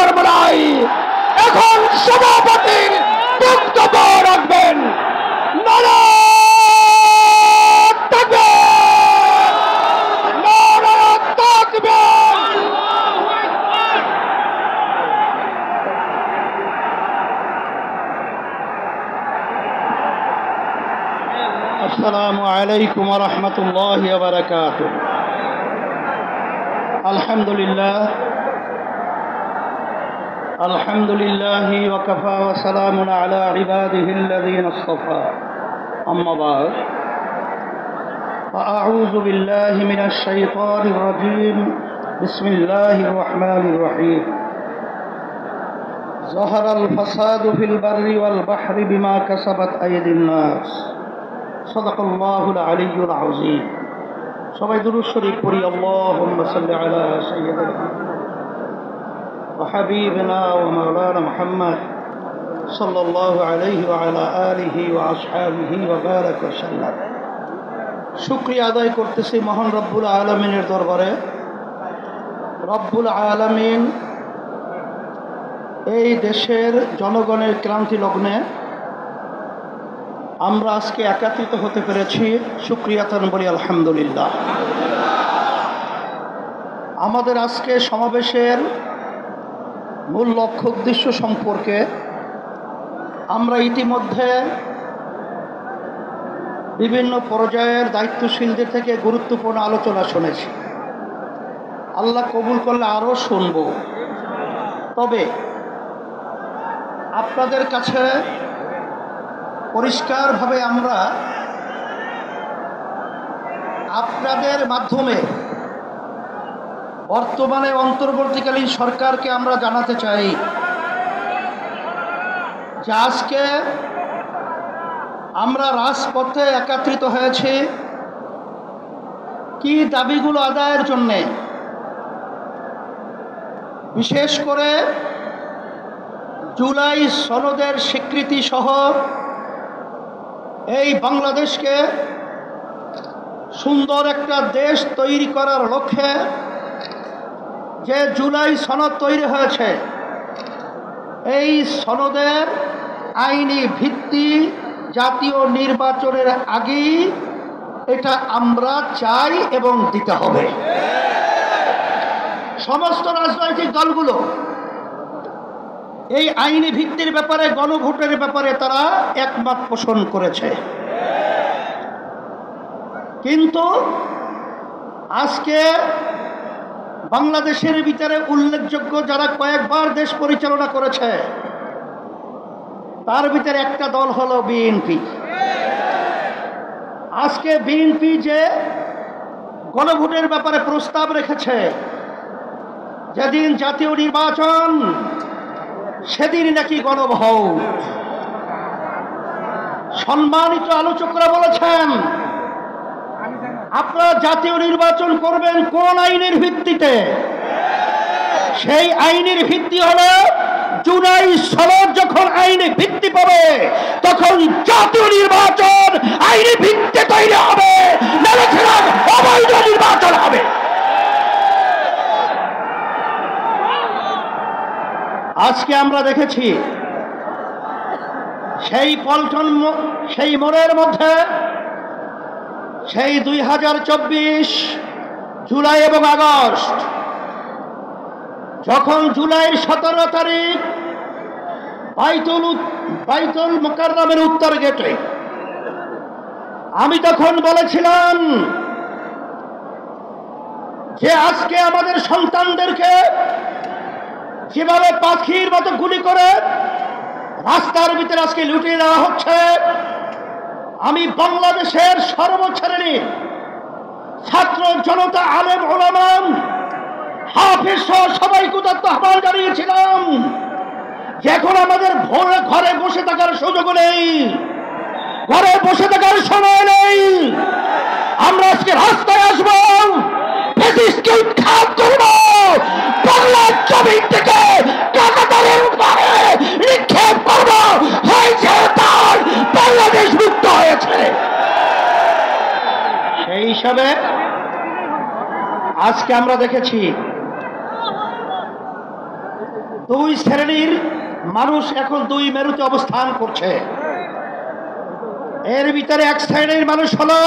বরবরাই এখন সভাপতির বক্তব্য রাখবেন। নারায়ে তাকবীর, নারায়ে তাকবীর। আসসালামু আলাইকুম ওয়া রাহমাতুল্লাহি ওয়া বারাকাতুহু। আলহামদুলিল্লাহ আলহামদুলিল্লাহি ওয়া কাফা ওয়া সালামুন আলা ইবাদিহিল্লাযীনা ইসতাফা। আম্মা বা'দ, ফাআউযু বিল্লাহি মিনাশ শাইতানির রাজীম। বিসমিল্লাহির রাহমানির রহিম। যাহারাল ফাসাদু ফিল বাররি ওয়াল বাহরি বিমা কাসাবাত আইদিন নাস। সাদাকাল্লাহুল আলিয়্যুল আযীম। সবাই দুরূদ শরীফ পড়ি। আল্লাহুম্মা সাল্লি আলা সাইয়্যিদিনা ওয়া হাবিবিনা ওয়া মাওলানা মুহাম্মদ সাল্লাল্লাহু আলাইহি ওয়া আলা আলিহি ওয়া আসহাবিহি ওয়া বারাক ওয়া সাল্লাম। শুকরিয়া আদায় করতেছি মহান রব্বুল আলামিনের দরবারে। রব্বুল আলামিন এই দেশের জনগণের ক্লান্তি লগ্নে আমরা আজকে একত্রিত হতে পেরেছি, শুকরিয়াতান বলি আলহামদুলিল্লাহ। আমাদের আজকে সমাবেশের মূল লক্ষ্য উদ্দেশ্য সম্পর্কে আমরা ইতিমধ্যে বিভিন্ন পর্যায়ের দায়িত্বশীলদের থেকে গুরুত্বপূর্ণ আলোচনা শুনেছি। আল্লাহ কবুল করলে আরও শুনব। তবে আপনাদের কাছে পরিষ্কারভাবে আমরা আপনাদের মাধ্যমে বর্তমানে অন্তর্বর্তীকালীন সরকারকে আমরা জানাতে চাই যে আজকে আমরা রাজপথে একত্রিত হয়েছি কি দাবিগুলো আদায়ের জন্যে। বিশেষ করে জুলাই সনদের স্বীকৃতি সহ এই বাংলাদেশকে সুন্দর একটা দেশ তৈরি করার লক্ষ্যে যে জুলাই সনদ তৈরি হয়েছে, এই সনদের আইনি ভিত্তি জাতীয় নির্বাচনের আগেই এটা আমরা চাই এবং দিতে হবে। সমস্ত রাজনৈতিক দলগুলো এই আইনি ভিত্তির ব্যাপারে, গণভোটের ব্যাপারে তারা একমত পোষণ করেছে। কিন্তু আজকে বাংলাদেশের ভিতরে উল্লেখযোগ্য যারা কয়েকবার দেশ পরিচালনা করেছে তার ভিতরে একটা দল হলো বিএনপি। আজকে বিএনপি যে গণভোটের ব্যাপারে প্রস্তাব রেখেছে, যেদিন জাতীয় নির্বাচন সেদিন নাকি গণভোট। সম্মানিত আলোচকরা বলেছেন আপনারা জাতীয় নির্বাচন করবেন কোন আইনের ভিত্তিতে? সেই আইনের ভিত্তি হলো জুলাই সনদ যখন আইনি ভিত্তি পাবে তখন জাতীয় নির্বাচন আইনি ভিত্তি তৈরি হবে, অবৈধ নির্বাচন হবে। আজকে আমরা দেখেছি সেই পল্টন, সেই মোড়ের মধ্যে সেই 2024 জুলাই এবং আগস্ট, যখন জুলাইয়ের 17 তারিখ বাইতুল মুকাররমের উত্তর গেটে আমি তখন বলেছিলাম যে আজকে আমাদের সন্তানদেরকে যেভাবে পাখির মতো গুলি করে রাস্তার ভিতরে আজকে লুটিয়ে দেওয়া হচ্ছে, আমি বাংলাদেশের সর্বশ্রেণীর ছাত্র জনতা, আলেম ওলামা, হাফেজ সহ সবাইকে আহ্বান জানিয়েছিলাম যে এখন আমাদের ঘরে বসে থাকার সুযোগ নেই, ঘরে বসে থাকার সময় নেই। আমরা আজকে রাস্তায় আসবো, ফ্যাসিস্টকে উৎখাত করব, বাংলার জমিন থেকে টাকাদারের উপরে নিক্ষেপ করব। হয়েছে তার, বাংলাদেশ মুক্ত হয়েছে। সেই হিসাবে আজকে আমরা দেখেছি দুই শ্রেণীর মানুষ এখন দুই মেরুতে অবস্থান করছে। এর ভিতরে এক শ্রেণীর মানুষ হলো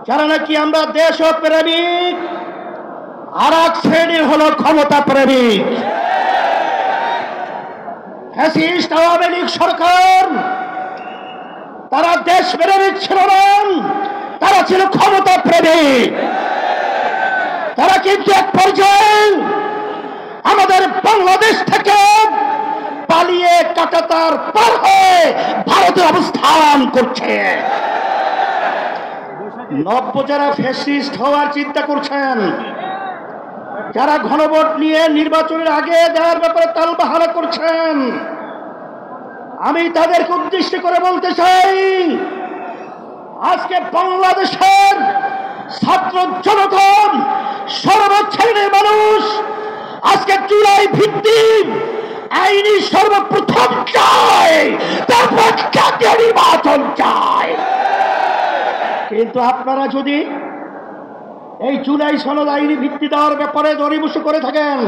যারা নাকি আমরা দেশপ্রেমিক, আর এক শ্রেণীর হলো ক্ষমতা প্রেমিক। ফ্যাসিস্ট আওয়ামী লীগ সরকার তারা দেশপ্রেমিক ছিল না, তারা ছিল ক্ষমতা প্রেমিক। তারা কিন্তু এক পর্যায়ে আমাদের বাংলাদেশ থেকে পালিয়ে কাঁটাতার পার হয়ে ভারতে অবস্থান করছে। নব্য যারা ফ্যাসিস্ট হওয়ার চিন্তা করছেন, যারা গণভোট নিয়ে নির্বাচনের আগে দেওয়ার ব্যাপারে তালবাহানা করছেন, আমি তাদেরকে উদ্দেশ্য করে বলতে চাই, আজকে বাংলাদেশের ছাত্র জনতা সর্বশ্রেণীর মানুষ আজকে জুলাই ভিত্তিক আইনি সর্বপ্রথম চায়, তারপর জাতীয় নির্বাচন চায়। কিন্তু আপনারা যদি এই জুলাই সনদ আইনি ভিত্তি দেওয়ার ব্যাপারে দরিবসু করে থাকেন,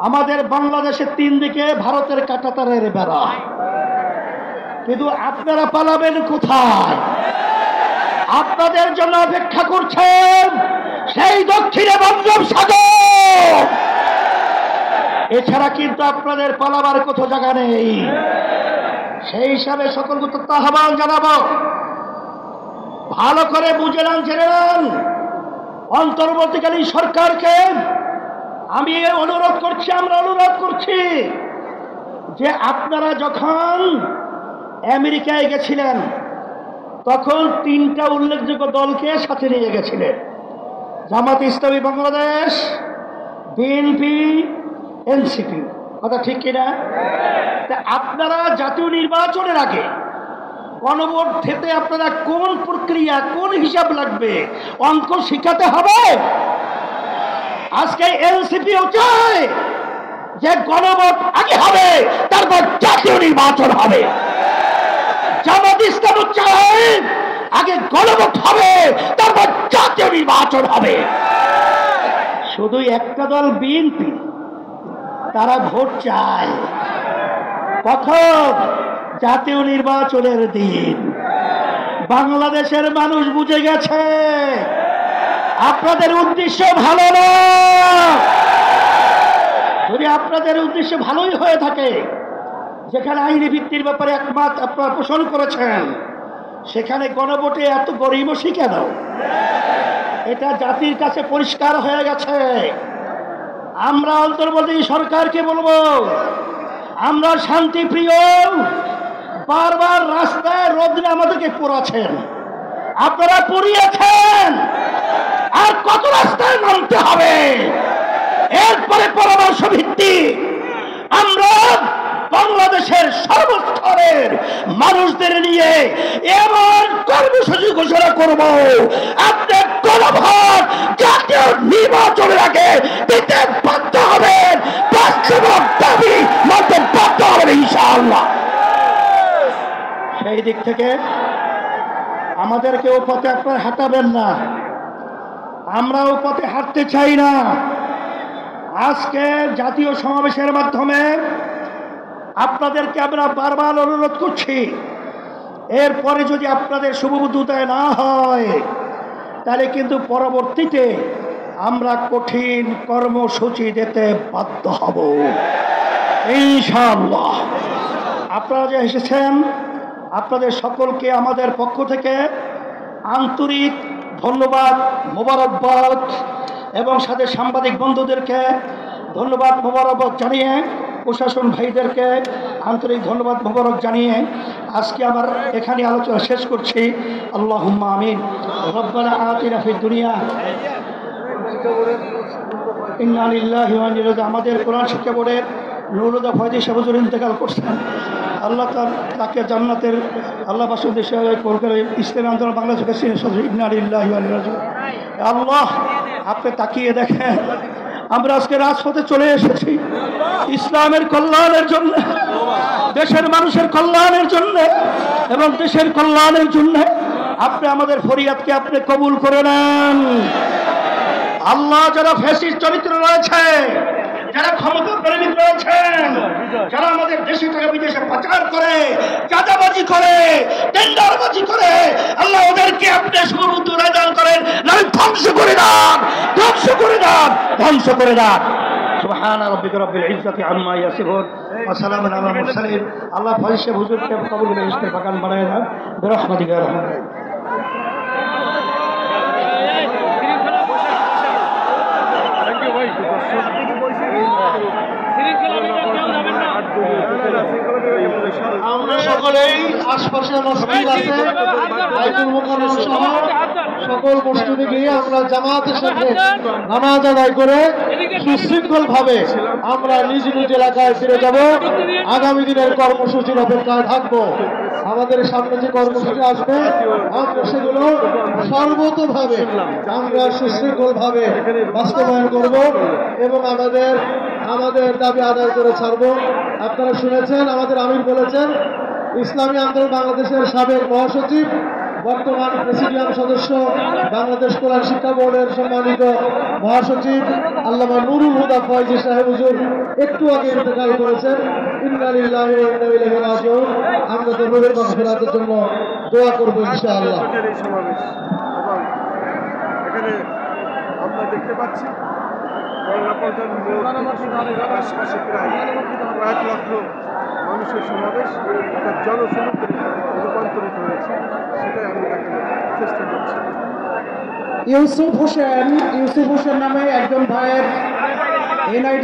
আমাদের বাংলাদেশের তিন দিকে ভারতের কাঁটাতারের বেড়া, কিন্তু আপনারা পালাবেন কোথায়? আপনাদের জন্য অপেক্ষা করছেন সেই দক্ষিণে বঙ্গোপসাগর। এছাড়া কিন্তু আপনাদের পালাবার কোথাও জায়গা নেই। সেই হিসাবে সকলকে তো আহ্বান জানাবো, ভালো করে বুঝে নেন, জেনে নেন। অন্তর্বর্তীকালীন সরকারকে আমি অনুরোধ করছি, আমরা অনুরোধ করছি যে আপনারা যখন আমেরিকায় গেছিলেন তখন তিনটা উল্লেখযোগ্য দলকে সাথে নিয়ে গেছিলেন, জামাত ইসলামী বাংলাদেশ, বিএনপি, এনসিপি। কথা ঠিক কিনা? আপনারা জাতীয় নির্বাচনের আগে গণভোট দিতে আপনারা কোন প্রক্রিয়া, কোন হিসাব লাগবে, অঙ্ক শিখাতে হবে। আজকে এনসিপিও চায় যে গণভোট আগে হবে, তারপর জাতীয় নির্বাচন হবে। জামাত ইসলামও চায় আগে গণভোট হবে, তারপর জাতীয় নির্বাচন হবে। শুধু একটা দল বিএনপি, তারা ভোট চায় কখন? জাতীয় নির্বাচনের দিন। বাংলাদেশের মানুষ বুঝে গেছে আপনাদের উদ্দেশ্য ভালো না। যদি আপনাদের উদ্দেশ্য ভালোই হয়ে থাকে, যেখানে আইনি ভিত্তির ব্যাপারে একমত আপনারা পোষণ করেছেন, সেখানে গণভোটে এত গরিমসি কেন? এটা জাতির কাছে পরিষ্কার হয়ে গেছে। আমরা অন্তর্বর্তী সরকারকে বলবো, আমরা শান্তিপ্রিয়, বারবার রাস্তায় রোদ্রে আমাদেরকে পোড়াচ্ছেন, আপনারা পুড়িয়েছেন, আর কত রাস্তায় নামতে হবে? এরপরে পরামর্শ ভিত্তি আমরা বাংলাদেশের সর্বস্তরের মানুষদের নিয়ে এমন কর্মসূচি ঘোষণা করব, আপনার গণভোট জাতীয় নির্বাচনের আগে দিতে বাধ্য হবেন, বাস্তব দাবি মানতে বাধ্য হবেন ইনশাআল্লাহ। সেই দিক থেকে আমাদেরকেও পথে আপনারা হাঁটাবেন না, আমরাও পথে হাঁটতে চাই না। আজকে জাতীয় সমাবেশের মাধ্যমে আপনাদেরকে আমরা বারবার অনুরোধ করছি, এরপরে যদি আপনাদের শুভবুদ্ধতায় না হয়, তাহলে কিন্তু পরবর্তীতে আমরা কঠিন কর্মসূচি দিতে বাধ্য হব ইনশাআল্লাহ। আপনারা যে এসেছেন, আপনাদের সকলকে আমাদের পক্ষ থেকে আন্তরিক ধন্যবাদ, মোবারকবাদ, এবং সাথে সাংবাদিক বন্ধুদেরকে ধন্যবাদ মোবারকবাদ জানিয়ে, প্রশাসন ভাইদেরকে আন্তরিক ধন্যবাদ মোবারক জানিয়ে আজকে আমার এখানে আলোচনা শেষ করছি। আল্লাহুম্মা আমিন। রব্বানা আতিনা ফিদ দুনিয়া, ইন্না লিল্লাহি ওয়া ইন্না ইলাইহি রাজিউন। আমাদের কোরআন শিক্ষা বোর্ডের নুরুল্লাহ ফয়জি সাহেব হুজুর ইন্তেকাল করছেন, আল্লাহ তাকে জান্নাতের আল্লাহ বাসুদ কলকাতা ইসলামী আন্দোলন বাংলাদেশের সদস্য। ইন্না লিল্লাহি ওয়া ইন্না ইলাইহি রাজিউন। আল্লাহ আপনি তাকিয়ে দেখেন, আমরা আজকে রাজপথে চলে এসেছি ইসলামের কল্যাণের জন্য, দেশের মানুষের কল্যাণের জন্য এবং দেশের কল্যাণের জন্য। আপনি আমাদের ফরিয়াদকে আপনি কবুল করে নেন। আল্লাহ যারা ফ্যাসিস্ট চরিত্র রয়েছে যারা ক্ষমতা প্রেমিক রয়েছেন, যারা আমাদের দেশে টাকা বিদেশে পাচার করে, চাঁদাবাজি করে, টেন্ডারবাজি করে, আল্লাহ ওদেরকে আপনি সুবুদ্ধ দান করেন, নয় ধ্বংস করে দেন, ধ্বংস করে দেন, ধ্বংস করে দেন। সুবহান রাব্বিকা রব্বিল ইজ্জাতি আম্মা ইয়াসিফুন ওয়া সালামুন আলাল মুরসালিন। আল্লাহ ফয়সাল হুজুরকে কবুল করে ইস্তের বাগান বানায় দেন বিরহমাতিকা ইয়া রাহমান। আমরা সকলেই আশপাশে মসজিদ আছে, বাইতুল মুকাররম সহ সকল মসজিদে গিয়ে আমরা জামাতের সাথে নামাজ আদায় করে সুশৃঙ্খল ভাবে আমরা নিজ নিজ এলাকায় ফিরে যাব। আগামী দিনের কর্মসূচির অপেক্ষায় থাকবো। আমাদের সামনে যে কর্মসূচি আসবে আমরা সেগুলো সর্বতোভাবে আমরা সুশৃঙ্খল ভাবে বাস্তবায়ন করব এবং আমাদের দাবি আদায় করে ছাড়বো। আপনারা শুনেছেন, আমাদের আমির বলেছেন, ইসলামী আন্দোলন বাংলাদেশের সাবেক মহাসচিব, বর্তমান প্রেসিডিয়াম সদস্য, বাংলাদেশ কোরআন শিক্ষা বোর্ডের সম্মানিত মহাসচিব আল্লামা নুরুল হুদা ফয়জি সাহেব হুজুর একটু আগে ইন্তেকাল করেছেন। ইন্না লিল্লাহি ওয়া ইন্না ইলাইহি রাজিউন। আমরা তো রুহের মাগফিরাতের জন্য দোয়া করব ইনশাআল্লাহ। এখানে আমরা দেখতে পাচ্ছি আশপাশে প্রায় কয়েক লক্ষ মানুষের সমাবেশ, একটা জনসমুদ্রে রূপান্তরিত হয়েছে, সেটাই আমি দেখানোর চেষ্টা করছি। ইউসুফ হোসেন নামে একজন ভাইয়ের এনআইডি